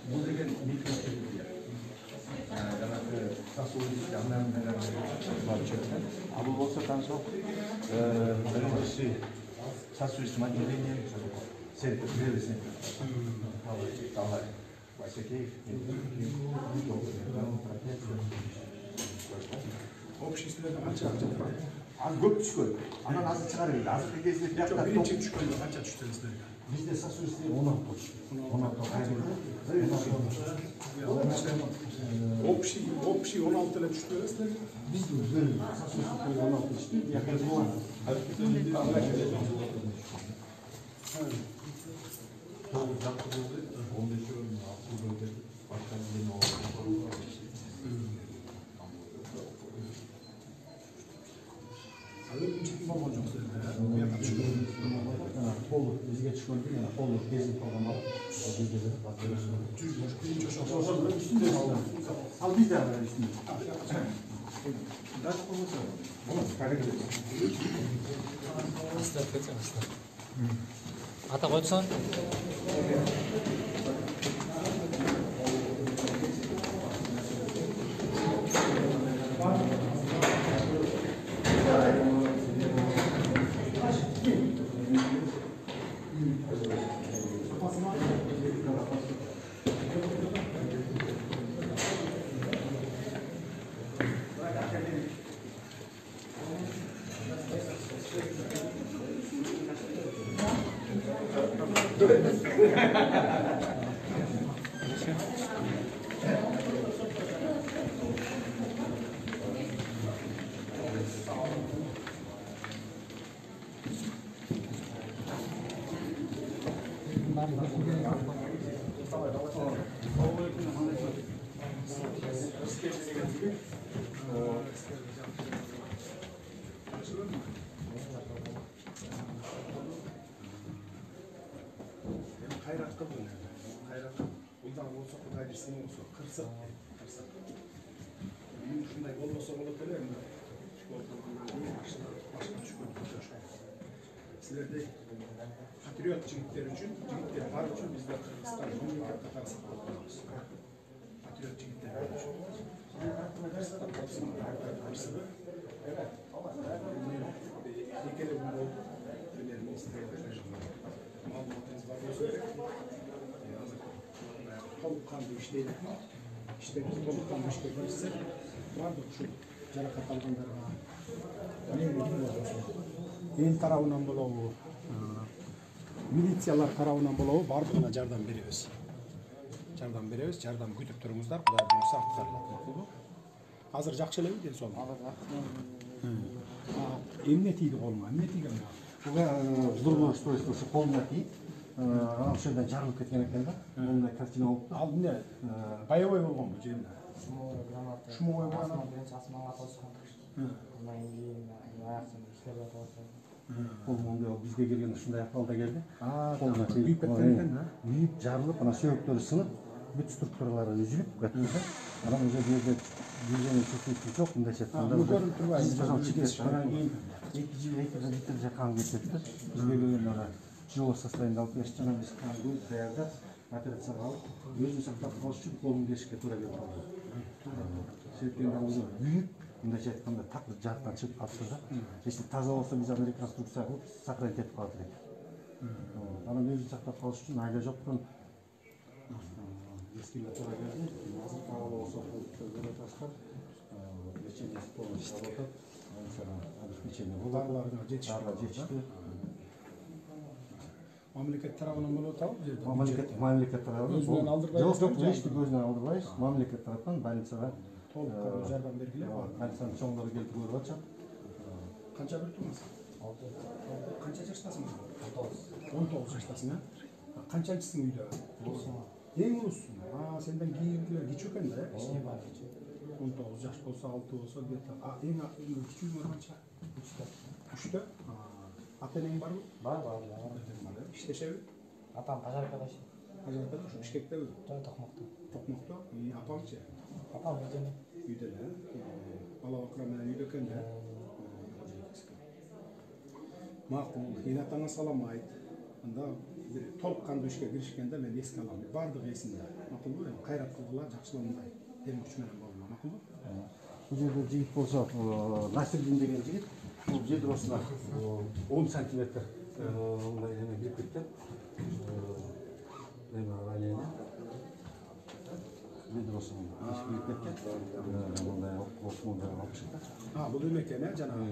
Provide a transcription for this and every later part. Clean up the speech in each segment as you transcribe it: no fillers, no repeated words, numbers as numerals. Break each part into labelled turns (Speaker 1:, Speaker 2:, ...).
Speaker 1: Bu деген mikroskopия. Жаңағы сосуд yanlayan var içerisinde. Bu olsa tanışmak сосудистым отделением сервисный. Давай.
Speaker 2: Общественный қанша
Speaker 1: Az көп түшкөн. Анан азыр чыгарып эле. Азыркы кезде
Speaker 2: жоқ биринчи түшкөндө канча түштүңүздөр?
Speaker 1: Бизде сосудистый 16 түштү. 16
Speaker 2: общий 16 эле түштү бересиздер?
Speaker 1: Бизде бөлүм сосудистый 16 түштү. Якын болгон. Қолы бізге түшкенде мына қолы безіп қалған бар. Ал бізде үстінде.
Speaker 3: Ата қойдысан?
Speaker 2: Қайратқа бұл қайратқа бұлдағы болса құдай берсең болса қырсық ушундай болбосо болот эле эми башка түшкөн силердей патриот жигиттер үчүн жигиттер бар үчүн бизде Кыргызстан мамлекет катары сакталып калабыз патриот жигиттер үчүн экеле күн болуп премьер-министр маалыматыңыз бар болсо керек толуккандуу иштейт иштебиз толуккандуу ишке киришсек баардык ушул жаракат алгандарга эл тарабынан болобу милициялар тарабынан болобу баардыгына жардам беребиз жардам күтүп туруңуздар кудай буюрса аткарылат макулбу азыр жакшы элеби ден соолук эмне тийди колуңа эмне тийген
Speaker 1: Взрывное устройство қолына тиіп, ана осы жерден жарылып кеткен екен да. Ондай картина болыпты.
Speaker 2: Ал не боевой болған бұл жерінде?
Speaker 4: Шумовой граната. Асманға тосқан. Онан кейін аяқтан істеп жатыр.
Speaker 1: Қолым ондай бізге келген ушундай ахуалда келди.
Speaker 2: Қолына күйіп кеткен екен,
Speaker 1: күйіп, жарылып, ана сүйектері сынып, бүт структуралары үзіліп кетті да. Анан уже жерде движение чувствительный жоқ, мындайша айтканда. Екі литр қан кетті. Бізге келген ана жылы состояниеда алып беришти, анан биз қан құйып даярдап операцияга алып, өзүн сактап калыш үчүн колун кесишке туура келип калды. Себептен уже күйүп, мындайша айтканда так жартан чыгып калыпты да. Если таза болсо биз аны реконструкция кылып сохранить этип калат элек. Анан өзүн сактап калыш үчүн айла жоктон эскиге туура келди. Азыр кабыл болсо көзгөрө таштап, лечение с помощью работать.
Speaker 2: Дарларына жетишти. Мамлекет тарабынан болуп атабы бул жерде?
Speaker 1: Мамлекет тарабынан.
Speaker 2: Өзүнөн алдырбайбыз.
Speaker 1: Жок, эчтеке өзүнөн алдырбайбыз. Мамлекет тарапынан больницага
Speaker 2: толук жардам бергиле.
Speaker 1: Больницанын чоңдору келип көрүп атышат.
Speaker 2: Канча бирдиңиз?
Speaker 4: 6.
Speaker 2: Канча жаштасың?
Speaker 4: 19
Speaker 2: жаштасың, а? Канчанчысың үйдө? Эң улуссуң. Сенден кийинкилер кичүү экен да, э? 19 жаш болсо, 6 болсо, где-то. Эң кичүүңөр канча? 3-тө? Ата-энең барбы?
Speaker 4: Бар.
Speaker 2: İşleşebi?
Speaker 4: Atam Pajarka'da işi.
Speaker 2: Pajarka'da şu İşkek'te mi?
Speaker 4: Tokmak'ta.
Speaker 2: Tokmak'ta? Apam çe?
Speaker 4: Apam yüzde ne?
Speaker 2: Yüde ne? Bala bakıram ben yüde kende. Maqul, Hinatаңа салам айт. Анда bir толық қанды ішке кірішкенде мен еске аламын. Бардық есімде. Мақұл ғой, қайрат қылғыла, жақсылығындай. Тем күшімен болма, мақұл ғой?
Speaker 1: Бұл жерде жігіт болса, Насирдин деген жігіт, бұл жедросына 10 сантиметр кіріп кеткен. Жедросының кіріп кеткен. Бұндай алып шықты.
Speaker 2: Бұл деmek екен, жаңағы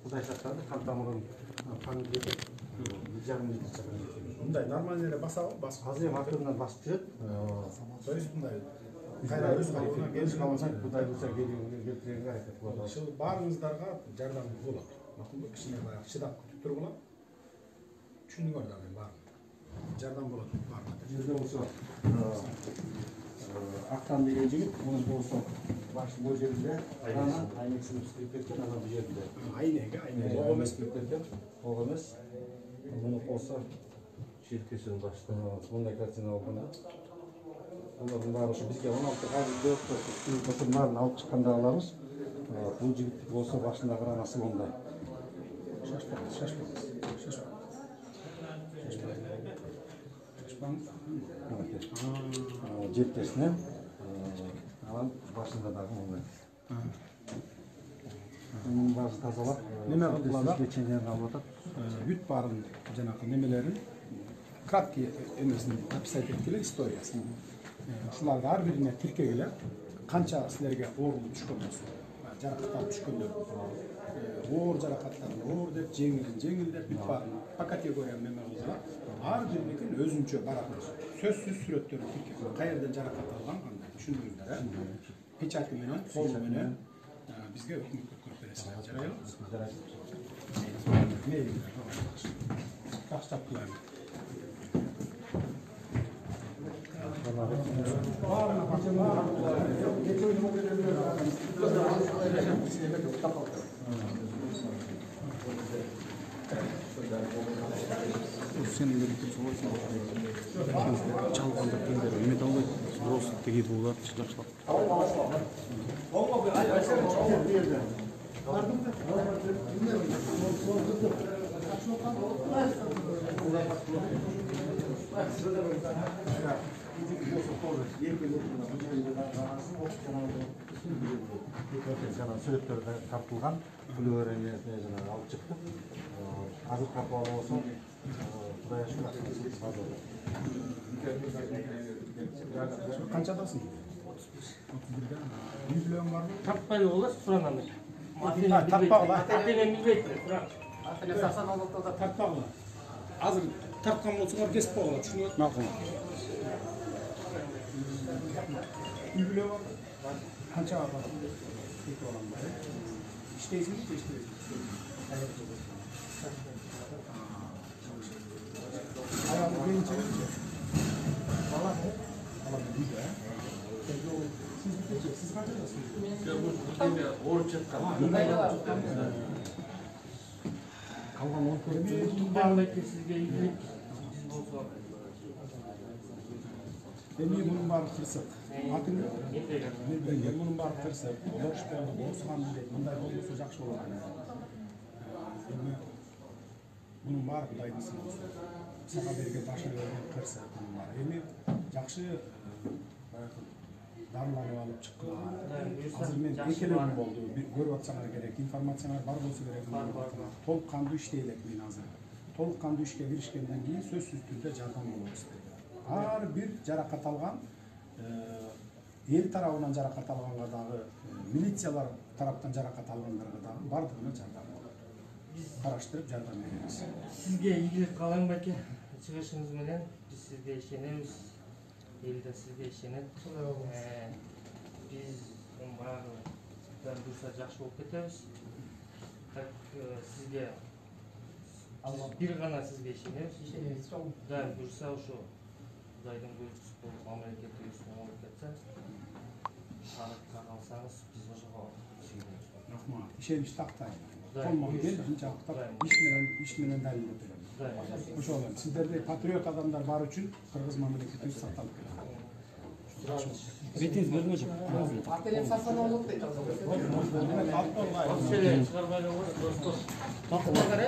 Speaker 1: Құдай сақтады, қан тамырын қаны кетіп, 1,5 литр шақырым кетеді.
Speaker 2: Бұндай нормальный жерде баса ғой,
Speaker 1: Қазір моторынан басып жүреді.
Speaker 2: То есть бұндай
Speaker 1: Қайра өз қалуына келіш қаласаң, Құдай болса келтірген әрекет болады.
Speaker 2: Барыңыздарға жардам болады. Мақұл ғой, кішкене баяғы шыдап күтіп тұрғыла. Түсіндіңдер мен барын. Жардам болады барына.
Speaker 1: Жерде болса, Ақтан деген жігіт, оның болса, башы бұл жерінде, айнек сынып істеп кеткен, ана бұл жерінде.
Speaker 2: Айнегі, оқ емес
Speaker 1: істеп кеткен, оқ емес. Бұны болса, шелкесінің башыдан бұндай картина алғанда. Олардың бары бізге 16 қазірде өтін барын алып шыққанда аларыз. Бұл жігіт болса, башында қыранасы ондай.
Speaker 2: Шашпаңыз.
Speaker 1: Жептесіне, алан башында дағы ондай. Оның базы тазалап,
Speaker 2: Неме қылдылада?
Speaker 1: лечениені алып отыр.
Speaker 2: Үт барын жаңағы немелерін краткий емесін описать еткелі историясын. Шуларды ар біріне тіркегілі қанша сілерге орылып түшкен болсын. Жарақаттар түшкендер. Оор жарақаттарын оор деп, жеңіл деп, үт барын по категорияны неме қылдылар. Ар бірінеkin өзінше баратын. Сөзсіз сүреттерін тіркегілі. Қай жерден жарақат алған қандай түсіндіңіздер, печати менен, қолы менен бізге өкімет көріп бересіздер. Жарайлы? Жақсы қылайын.
Speaker 3: Сен мемлекет солайсың. Çalғанда пендер үмет алмайды. Просто тегеді болады, жақсылап.
Speaker 1: Сүреттерді тартылған, үлгеріне алып шықты. Азыр қапалы болсын, Құдай шүкір
Speaker 2: Қаншадасың? 100 миллион бар ма?
Speaker 4: Таппай олар сұранамыз.
Speaker 2: Тартпағыла.
Speaker 4: Аттенен білбейді.
Speaker 2: Тартпағыла. Азыр тартқан болсыңар кесіп қоғыла. Түсініп өт.
Speaker 3: Мақұл.
Speaker 2: 100 миллион бар. Қанша бар? İşteysin mi? Ayağını beni çevirince. Valla ne? Valla ne büyük ya. Siz kaç yaşasınız?
Speaker 1: қалған 10
Speaker 4: Барлығы сізге үйрек.
Speaker 2: Benim bunun var kırsak. Bakın bunun var kırsak. Olur işte olsun diye. Bunlar olursa жақсы olur. Bunun var Құдайдың olsun. Саға берген башын берген кырсак bunun var. Эми жақсы дарыланып алып чыккыла. Азыр мен экелерим болду. Көрүп атсаңар керек, информациялар бар болсо керек. Толук кандуу иштейлик мен азыр. Толук кандуу ишке киришкенден кийин сөзсүз түрдө жардам болот силерге. Ар бир жаракат алган эл тарабынан жаракат алганга дагы милициялар тараптан жаракат алгандарга дагы бардыгына жардам болот. Караштырып жардам беребиз.
Speaker 4: Сізге игілік қалаң бәке. Чыгышыңыз менен біз сізге ишенеміз. Ел де сізге ишенет. Біз баягы буюрса жакшы болуп кетебиз. Так сизге бир гана сизге ишенебиз. Да, буюрса ошо Кудайдын буйругусу болуп мамлекетибиз оңолуп кетсе, шаартка калсаңыз биз ошого ишенебиз.
Speaker 2: Рахмат. İşemiş taktayım. Olmadı değil, hincakta iş menen dalil ediyorum. Hoş olun. Sizlerde patriot adamlar var için Kırgız memleketi satalık.
Speaker 3: Бетиңиз көрүнбөй жок.
Speaker 5: Ателем Сасанолук дейт.
Speaker 4: Çıkarmayla olur, dostlar. Çıkarmayla.